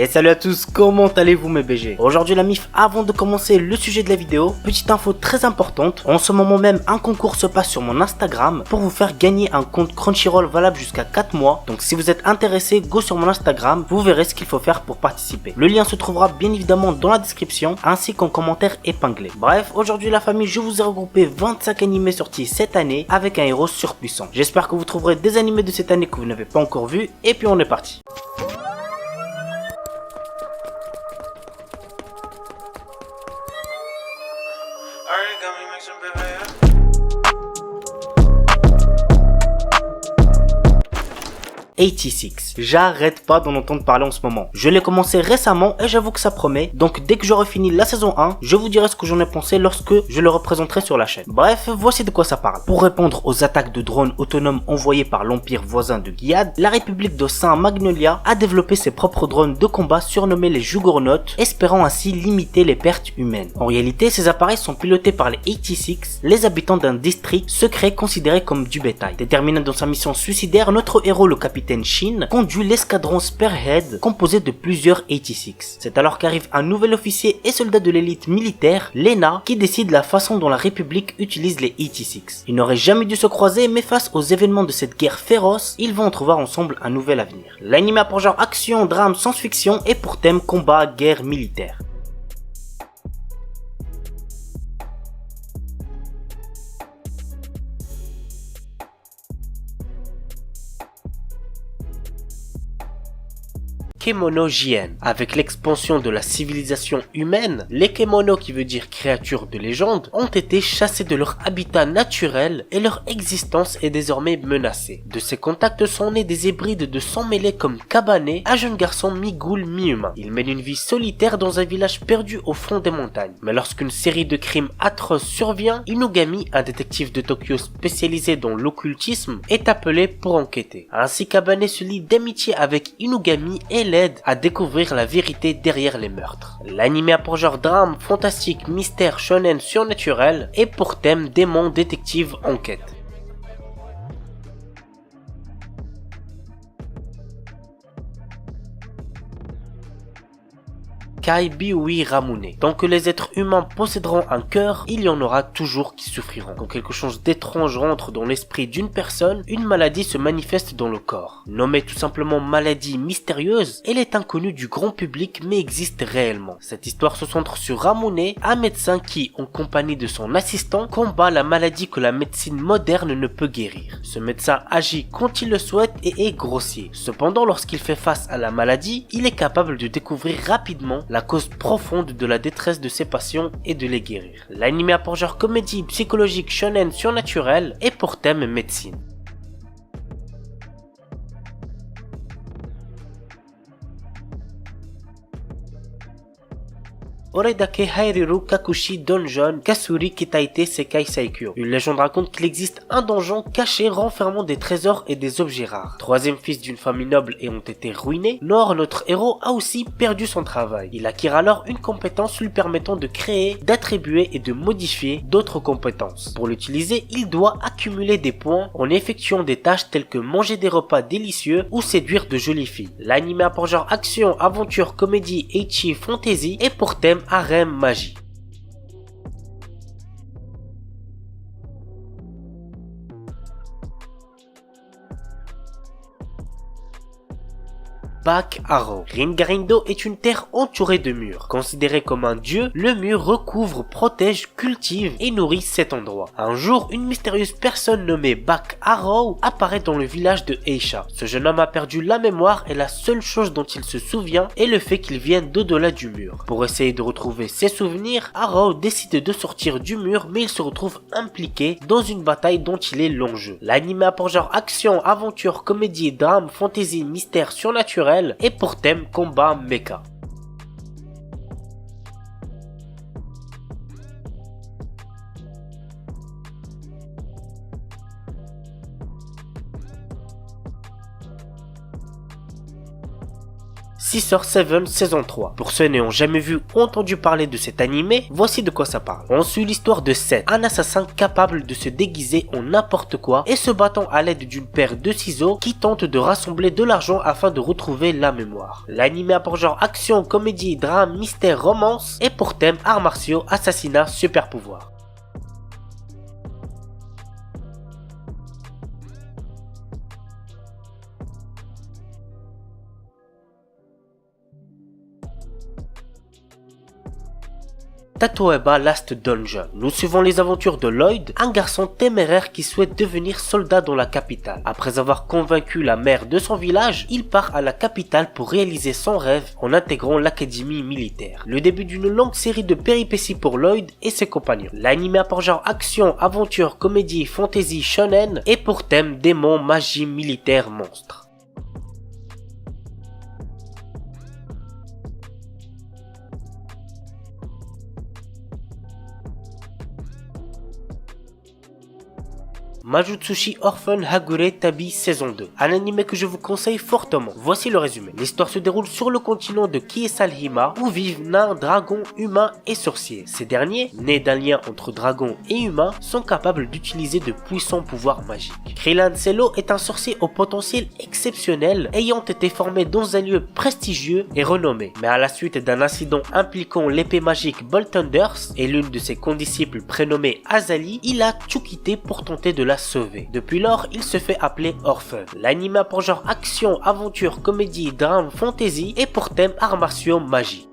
Et salut à tous, comment allez-vous mes BG? Aujourd'hui la MIF, avant de commencer le sujet de la vidéo, petite info très importante, en ce moment même un concours se passe sur mon Instagram pour vous faire gagner un compte Crunchyroll valable jusqu'à 4 mois. Donc si vous êtes intéressé, go sur mon Instagram, vous verrez ce qu'il faut faire pour participer. Le lien se trouvera bien évidemment dans la description ainsi qu'en commentaire épinglé. Bref, aujourd'hui la famille, je vous ai regroupé 25 animés sortis cette année avec un héros surpuissant. J'espère que vous trouverez des animés de cette année que vous n'avez pas encore vus et puis on est parti. J'arrête pas d'en entendre parler en ce moment. Je l'ai commencé récemment et j'avoue que ça promet. Donc dès que j'aurai fini la saison 1, je vous dirai ce que j'en ai pensé lorsque je le représenterai sur la chaîne. Bref, voici de quoi ça parle. Pour répondre aux attaques de drones autonomes envoyées par l'empire voisin de Gilead, la République de Saint-Magnolia a développé ses propres drones de combat surnommés les Juggernauts, espérant ainsi limiter les pertes humaines. En réalité, ces appareils sont pilotés par les 86, les habitants d'un district secret considéré comme du bétail. Déterminé dans sa mission suicidaire, notre héros, le capitaine Shin, conduit l'escadron Spearhead composé de plusieurs 86. C'est alors qu'arrive un nouvel officier et soldat de l'élite militaire, Lena, qui décide la façon dont la République utilise les 86. Ils n'auraient jamais dû se croiser, mais face aux événements de cette guerre féroce, ils vont trouver ensemble un nouvel avenir. L'anime a pour genre action, drame, science-fiction et pour thème combat, guerre militaire. Kemono JN. Avec l'expansion de la civilisation humaine, les Kemono, qui veut dire créatures de légende, ont été chassés de leur habitat naturel et leur existence est désormais menacée. De ces contacts sont nés des hybrides de sang mêlés comme Kabane, un jeune garçon mi-ghoul mi-humain. Il mène une vie solitaire dans un village perdu au fond des montagnes. Mais lorsqu'une série de crimes atroces survient, Inugami, un détective de Tokyo spécialisé dans l'occultisme, est appelé pour enquêter. Ainsi, Kabane se lie d'amitié avec Inugami et l'aide à découvrir la vérité derrière les meurtres. L'anime a pour genre drame, fantastique, mystère, shonen, surnaturel et pour thème démon, détective, enquête. Kai Biui Ramune. Tant que les êtres humains posséderont un cœur, il y en aura toujours qui souffriront. Quand quelque chose d'étrange rentre dans l'esprit d'une personne, une maladie se manifeste dans le corps. Nommée tout simplement maladie mystérieuse, elle est inconnue du grand public mais existe réellement. Cette histoire se centre sur Ramune, un médecin qui, en compagnie de son assistant, combat la maladie que la médecine moderne ne peut guérir. Ce médecin agit quand il le souhaite et est grossier. Cependant, lorsqu'il fait face à la maladie, il est capable de découvrir rapidement la cause profonde de la détresse de ses patients et de les guérir. L'anime a pour genre comédie psychologique shonen surnaturel et pour thème médecine. Oredake Hairiru Kakushi Donjon Kasuri Kitaite Sekai Saikyo. Une légende raconte qu'il existe un donjon caché renfermant des trésors et des objets rares. Troisième fils d'une famille noble ayant été ruiné, Nor, notre héros, a aussi perdu son travail. Il acquiert alors une compétence lui permettant de créer, d'attribuer et de modifier d'autres compétences. Pour l'utiliser, il doit accumuler des points en effectuant des tâches telles que manger des repas délicieux ou séduire de jolies filles. L'anime a pour genre action, aventure, comédie, ecchi, fantasy et pour thème harem magie. Back Arrow. Ringarindo est une terre entourée de murs. Considéré comme un dieu, le mur recouvre, protège, cultive et nourrit cet endroit. Un jour, une mystérieuse personne nommée Back Arrow apparaît dans le village de Eisha. Ce jeune homme a perdu la mémoire et la seule chose dont il se souvient est le fait qu'il vienne d'au-delà du mur. Pour essayer de retrouver ses souvenirs, Arrow décide de sortir du mur mais il se retrouve impliqué dans une bataille dont il est l'enjeu. L'anime a pour genre action, aventure, comédie, drame, fantasy, mystère, surnaturel et pour thème combat mecha. Sister Seven saison 3. Pour ceux n'ayant jamais vu ou entendu parler de cet animé, voici de quoi ça parle. On suit l'histoire de Seth, un assassin capable de se déguiser en n'importe quoi et se battant à l'aide d'une paire de ciseaux qui tente de rassembler de l'argent afin de retrouver la mémoire. L'animé a pour genre action, comédie, drame, mystère, romance et pour thème arts martiaux, assassinat, super pouvoir. Tatoeba Last Dungeon. Nous suivons les aventures de Lloyd, un garçon téméraire qui souhaite devenir soldat dans la capitale. Après avoir convaincu la mère de son village, il part à la capitale pour réaliser son rêve en intégrant l'académie militaire. Le début d'une longue série de péripéties pour Lloyd et ses compagnons. L'anime a pour genre action, aventure, comédie, fantasy, shonen et pour thème démons, magie, militaire, monstres. Majutsushi Orphan Hagure Tabi saison 2, un animé que je vous conseille fortement. Voici le résumé. L'histoire se déroule sur le continent de Kiesalhima où vivent nains, dragons, humains et sorciers. Ces derniers, nés d'un lien entre dragons et humains, sont capables d'utiliser de puissants pouvoirs magiques. Krylan Cello est un sorcier au potentiel exceptionnel ayant été formé dans un lieu prestigieux et renommé. Mais à la suite d'un incident impliquant l'épée magique Bolt Thunders et l'une de ses condisciples prénommée Azali, il a tout quitté pour tenter de la sauver. Depuis lors, il se fait appeler Orphan. L'anime a pour genre action, aventure, comédie, drame, fantasy et pour thème arts martiaux, magie.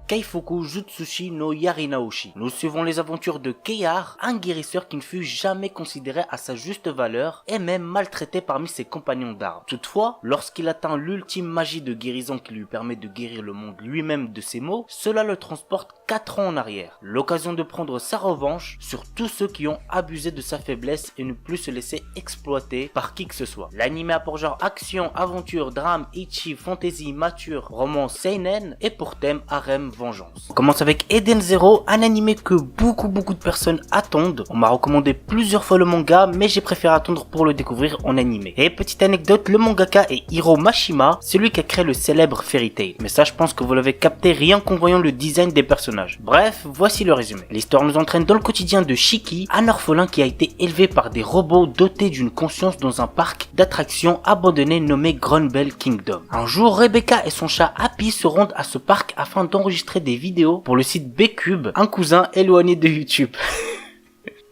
Keifuku Jutsushi no Yarinaoshi. Nous suivons les aventures de Keihar, un guérisseur qui ne fut jamais considéré à sa juste valeur et même maltraité parmi ses compagnons d'armes. Toutefois, lorsqu'il atteint l'ultime magie de guérison qui lui permet de guérir le monde lui-même de ses maux, cela le transporte 4 ans en arrière. L'occasion de prendre sa revanche sur tous ceux qui ont abusé de sa faiblesse et ne plus se laisser exploiter par qui que ce soit. L'anime a pour genre action, aventure, drame, ecchi, fantasy, mature, romance, seinen et pour thème harem, vengeance. On commence avec Eden Zero, un animé que beaucoup de personnes attendent. On m'a recommandé plusieurs fois le manga, mais j'ai préféré attendre pour le découvrir en animé. Et petite anecdote, le mangaka est Hiro Mashima, celui qui a créé le célèbre Fairy Tail. Mais ça, je pense que vous l'avez capté rien qu'en voyant le design des personnages. Bref, voici le résumé. L'histoire nous entraîne dans le quotidien de Shiki, un orphelin qui a été élevé par des robots dotés d'une conscience dans un parc d'attractions abandonné nommé Grunbell Kingdom. Un jour, Rebecca et son chat Happy se rendent à ce parc afin d'enregistrer des vidéos pour le site B-Cube, un cousin éloigné de YouTube.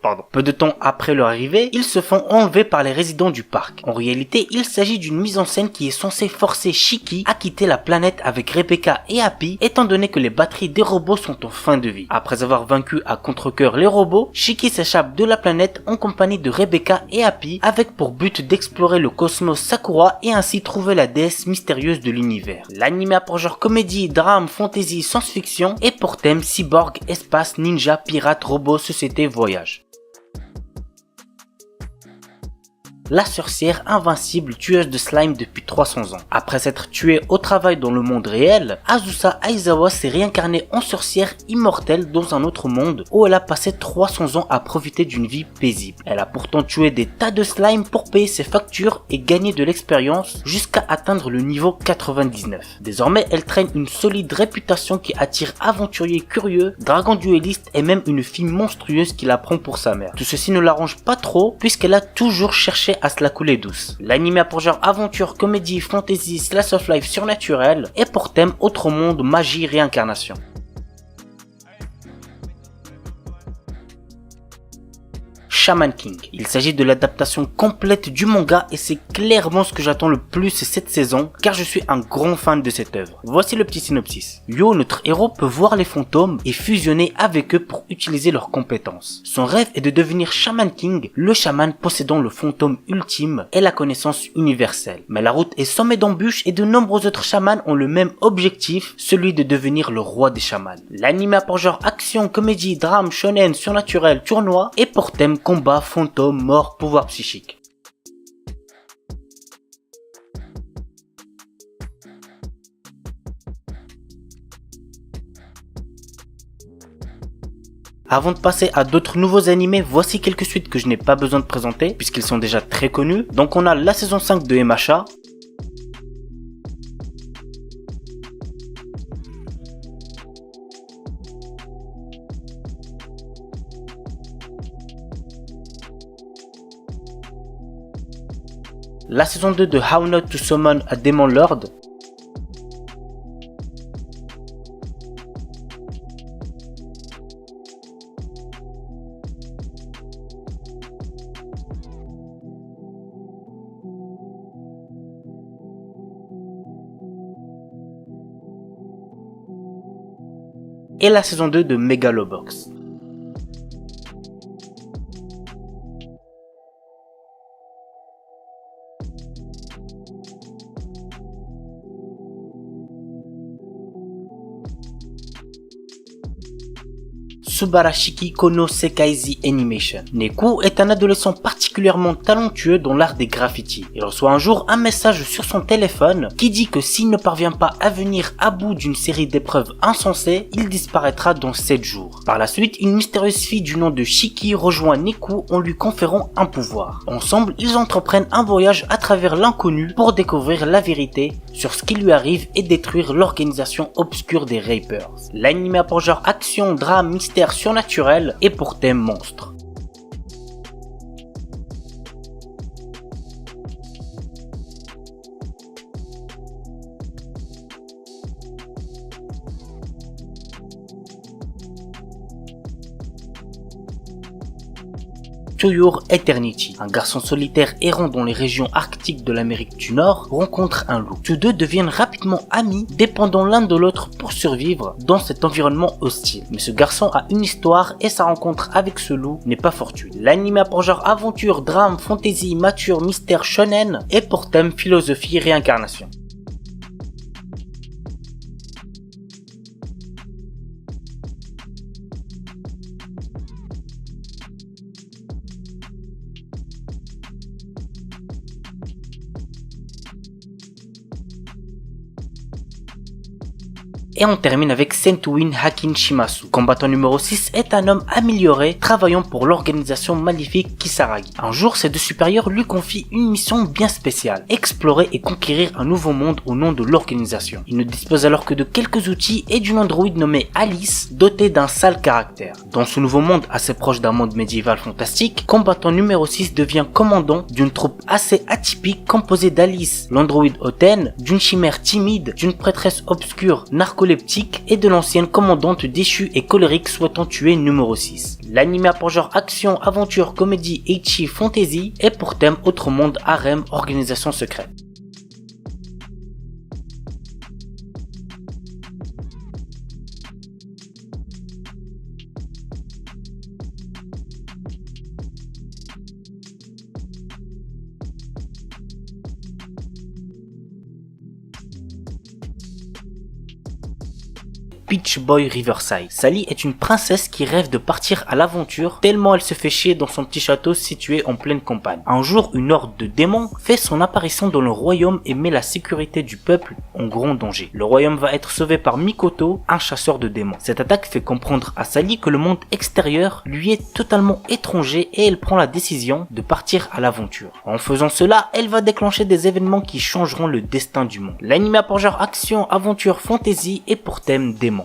Pardon. Peu de temps après leur arrivée, ils se font enlever par les résidents du parc. En réalité, il s'agit d'une mise en scène qui est censée forcer Shiki à quitter la planète avec Rebecca et Happy, étant donné que les batteries des robots sont en fin de vie. Après avoir vaincu à contre-cœur les robots, Shiki s'échappe de la planète en compagnie de Rebecca et Happy, avec pour but d'explorer le cosmos Sakura et ainsi trouver la déesse mystérieuse de l'univers. L'anime a pour genre comédie, drame, fantasy, science-fiction et pour thème cyborg, espace, ninja, pirate, robot, société, voyage. La sorcière invincible tueuse de slime depuis 300 ans. Après s'être tuée au travail dans le monde réel, Azusa Aizawa s'est réincarnée en sorcière immortelle dans un autre monde où elle a passé 300 ans à profiter d'une vie paisible. Elle a pourtant tué des tas de slime pour payer ses factures et gagner de l'expérience jusqu'à atteindre le niveau 99. Désormais, elle traîne une solide réputation qui attire aventuriers curieux, dragons duellistes et même une fille monstrueuse qui la prend pour sa mère. Tout ceci ne l'arrange pas trop puisqu'elle a toujours cherché à se la couler douce. L'anime a pour genre aventure, comédie, fantasy, slice of life surnaturel et pour thème autre monde, magie, réincarnation. Shaman King. Il s'agit de l'adaptation complète du manga et c'est clairement ce que j'attends le plus cette saison car je suis un grand fan de cette œuvre. Voici le petit synopsis. Yo, notre héros, peut voir les fantômes et fusionner avec eux pour utiliser leurs compétences. Son rêve est de devenir Shaman King, le chaman possédant le fantôme ultime et la connaissance universelle. Mais la route est semée d'embûches et de nombreux autres chamans ont le même objectif, celui de devenir le roi des chamans. L'anime a pour genre action, comédie, drame, shonen, surnaturel, tournoi et pour thème combat, fantôme, mort, pouvoir psychique. Avant de passer à d'autres nouveaux animés, voici quelques suites que je n'ai pas besoin de présenter puisqu'ils sont déjà très connus. Donc on a la saison 5 de MHA, la saison 2 de How Not to Summon a Demon Lord, et la saison 2 de Megalobox. Subarashiki Kono Sekaizi Animation. Neku est un adolescent particulièrement talentueux dans l'art des graffitis. Il reçoit un jour un message sur son téléphone qui dit que s'il ne parvient pas à venir à bout d'une série d'épreuves insensées, il disparaîtra dans 7 jours. Par la suite, une mystérieuse fille du nom de Shiki rejoint Neku en lui conférant un pouvoir. Ensemble, ils entreprennent un voyage à travers l'inconnu pour découvrir la vérité sur ce qui lui arrive et détruire l'organisation obscure des Rapers. L'anime a pour genre action, drame, mystère surnaturel et pour thème monstre. To Your Eternity. Un garçon solitaire errant dans les régions arctiques de l'Amérique du Nord rencontre un loup. Tous deux deviennent rapidement amis, dépendant l'un de l'autre pour survivre dans cet environnement hostile. Mais ce garçon a une histoire et sa rencontre avec ce loup n'est pas fortuite. L'anime a pour genre aventure, drame, fantasy, mature, mystère, shonen et pour thème philosophie, réincarnation. Et on termine avec Sentuin Hakin Shimasu. Combattant numéro 6 est un homme amélioré travaillant pour l'organisation maléfique Kisaragi. Un jour, ses deux supérieurs lui confient une mission bien spéciale, explorer et conquérir un nouveau monde au nom de l'organisation. Il ne dispose alors que de quelques outils et d'une androïde nommée Alice, dotée d'un sale caractère. Dans ce nouveau monde assez proche d'un monde médiéval fantastique, combattant numéro 6 devient commandant d'une troupe assez atypique composée d'Alice, l'androïde hautaine, d'une chimère timide, d'une prêtresse obscure narcoleptique et de l'ancienne commandante déchue et colérique souhaitant tuer numéro 6. L'anime a pour genre action, aventure, comédie, ecchi, fantasy et pour thème autre monde, harem, organisation secrète. Peach Boy Riverside. Sally est une princesse qui rêve de partir à l'aventure tellement elle se fait chier dans son petit château situé en pleine campagne. Un jour, une horde de démons fait son apparition dans le royaume et met la sécurité du peuple en grand danger. Le royaume va être sauvé par Mikoto, un chasseur de démons. Cette attaque fait comprendre à Sally que le monde extérieur lui est totalement étranger et elle prend la décision de partir à l'aventure. En faisant cela, elle va déclencher des événements qui changeront le destin du monde. L'anime a pour genre action, aventure, fantasy et pour thème démons.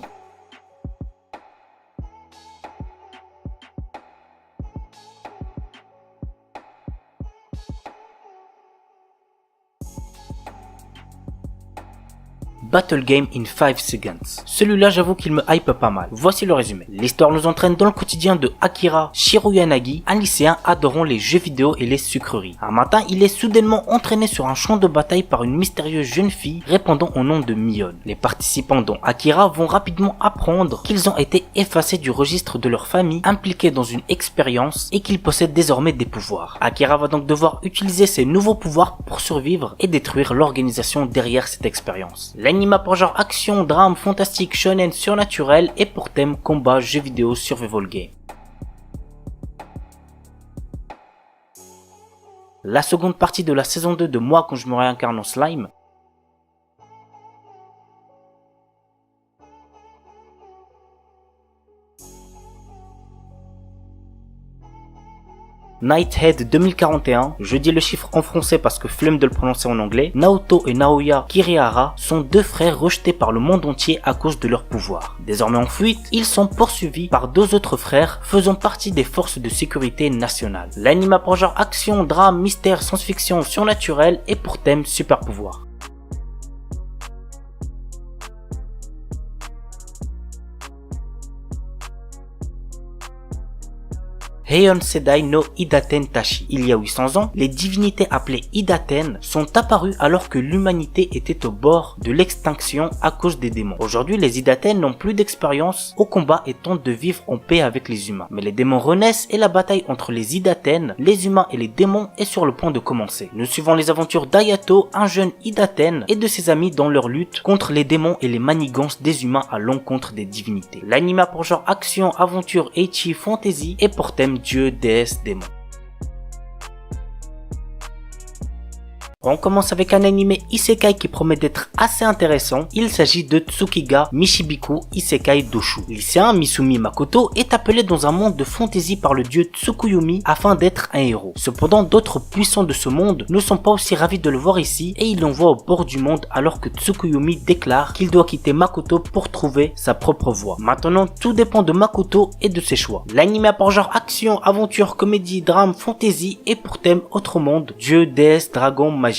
Battle Game in 5 Seconds. Celui-là, j'avoue qu'il me hype pas mal. Voici le résumé. L'histoire nous entraîne dans le quotidien de Akira Shiroyanagi, un lycéen adorant les jeux vidéo et les sucreries. Un matin, il est soudainement entraîné sur un champ de bataille par une mystérieuse jeune fille répondant au nom de Mion. Les participants dont Akira vont rapidement apprendre qu'ils ont été effacés du registre de leur famille, impliqués dans une expérience et qu'ils possèdent désormais des pouvoirs. Akira va donc devoir utiliser ses nouveaux pouvoirs pour survivre et détruire l'organisation derrière cette expérience. L'anime a pour genre action, drame, fantastique, shonen, surnaturel et pour thème combat, jeux vidéo, survival game. La seconde partie de la saison 2 de Moi quand je me réincarne en slime Nighthead 2041, je dis le chiffre en français parce que flemme de le prononcer en anglais, Naoto et Naoya Kirihara sont deux frères rejetés par le monde entier à cause de leur pouvoir. Désormais en fuite, ils sont poursuivis par deux autres frères faisant partie des forces de sécurité nationales. L'anime a pour genre action, drame, mystère, science-fiction, surnaturel et pour thème super pouvoir. Heian Sedai no Idaten Tashi. Il y a 800 ans, les divinités appelées Idaten sont apparues alors que l'humanité était au bord de l'extinction à cause des démons. Aujourd'hui, les Idaten n'ont plus d'expérience au combat et tentent de vivre en paix avec les humains. Mais les démons renaissent et la bataille entre les Idaten, les humains et les démons est sur le point de commencer. Nous suivons les aventures d'Ayato, un jeune Idaten, et de ses amis dans leur lutte contre les démons et les manigances des humains à l'encontre des divinités. L'anime a pour genre action, aventure, ecchi, fantasy et pour thème dieu, déesse, démon. On commence avec un anime isekai qui promet d'être assez intéressant. Il s'agit de Tsukiga Mishibiku Isekai Doshu. Lycéen Misumi Makoto est appelé dans un monde de fantasy par le dieu Tsukuyomi afin d'être un héros. Cependant, d'autres puissants de ce monde ne sont pas aussi ravis de le voir ici et il l'envoie au bord du monde alors que Tsukuyomi déclare qu'il doit quitter Makoto pour trouver sa propre voie. Maintenant, tout dépend de Makoto et de ses choix. L'anime a pour genre action, aventure, comédie, drame, fantasy et pour thème autre monde, dieu, déesse, dragon, magie.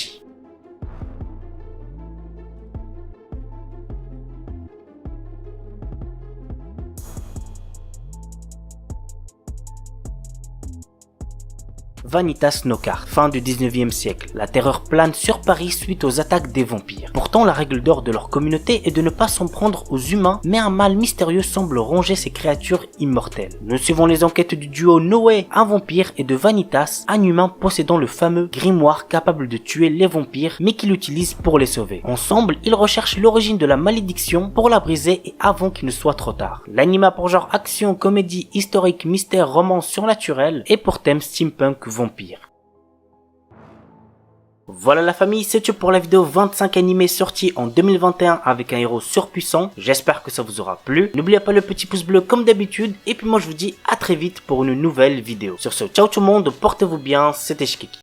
Vanitas Knockout, fin du 19e siècle. La terreur plane sur Paris suite aux attaques des vampires. Pourtant, la règle d'or de leur communauté est de ne pas s'en prendre aux humains, mais un mal mystérieux semble ronger ces créatures immortelles. Nous suivons les enquêtes du duo Noé, un vampire, et de Vanitas, un humain possédant le fameux grimoire capable de tuer les vampires, mais qu'il utilise pour les sauver. Ensemble, ils recherchent l'origine de la malédiction pour la briser et avant qu'il ne soit trop tard. L'anime a pour genre action, comédie, historique, mystère, romance, surnaturel, et pour thème steampunk vampire. Voilà la famille, c'est tout pour la vidéo 25 animés sortis en 2021 avec un héros surpuissant. J'espère que ça vous aura plu. N'oubliez pas le petit pouce bleu comme d'habitude. Et puis moi je vous dis à très vite pour une nouvelle vidéo. Sur ce, ciao tout le monde, portez-vous bien, c'était Shikiki.